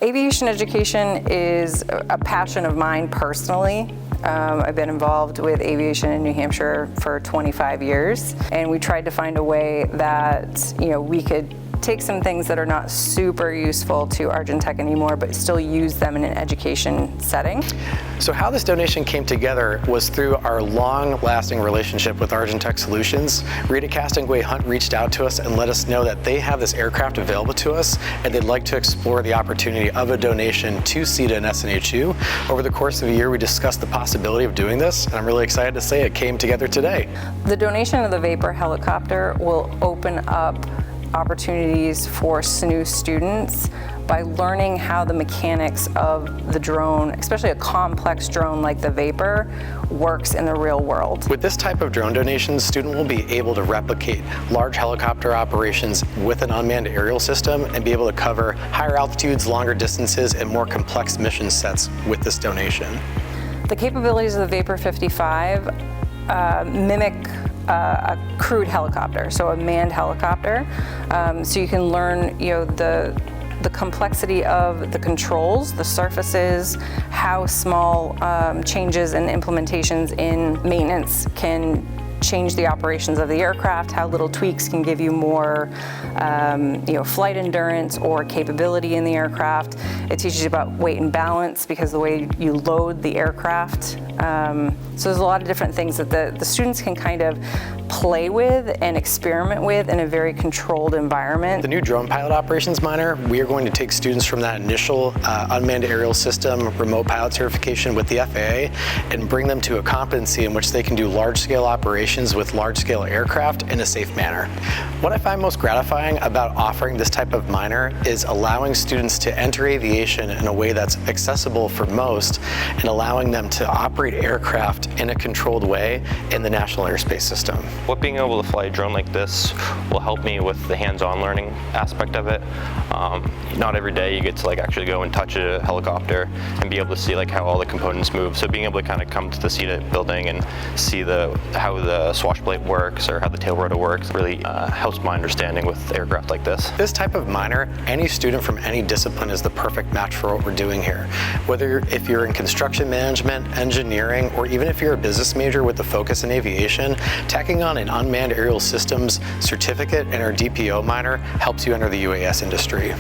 Aviation education is a passion of mine personally. I've been involved with aviation in New Hampshire for 25 years, and we tried to find a way that we could take some things that are not super useful to Argent Tech anymore, but still use them in an education setting. So how this donation came together was through our long-lasting relationship with Argent Tech Solutions. Rita Castonguay Hunt reached out to us and let us know that they have this aircraft available to us, and they'd like to explore the opportunity of a donation to CETA and SNHU. Over the course of a year, we discussed the possibility of doing this, and I'm really excited to say it came together today. The donation of the Vapor helicopter will open up opportunities for SNHU students by learning how the mechanics of the drone, especially a complex drone like the Vapor, works in the real world. With this type of drone donation, students will be able to replicate large helicopter operations with an unmanned aerial system and be able to cover higher altitudes, longer distances, and more complex mission sets with this donation. The capabilities of the Vapor 55 mimic a crewed helicopter, so a manned helicopter. So you can learn, the complexity of the controls, the surfaces, how small changes and implementations in maintenance can change the operations of the aircraft, how little tweaks can give you more flight endurance or capability in the aircraft. It teaches you about weight and balance because the way you load the aircraft. So there's a lot of different things that the students can kind of play with and experiment with in a very controlled environment. The new drone pilot operations minor, we are going to take students from that initial unmanned aerial system remote pilot certification with the FAA and bring them to a competency in which they can do large-scale operations with large-scale aircraft in a safe manner. What I find most gratifying about offering this type of minor is allowing students to enter aviation in a way that's accessible for most and allowing them to operate aircraft in a controlled way in the National Airspace System. What being able to fly a drone like this will help me with the hands-on learning aspect of it. Not every day you get to actually go and touch a helicopter and be able to see how all the components move. So being able to kind of come to the CETA building and see how the swash plate works or how the tail rotor works really helps my understanding with aircraft like this. This type of minor, any student from any discipline is the perfect match for what we're doing here. Whether if you're in construction management, engineering, or even if you're a business major with a focus in aviation, tacking on an unmanned aerial systems certificate in our DPO minor helps you enter the UAS industry.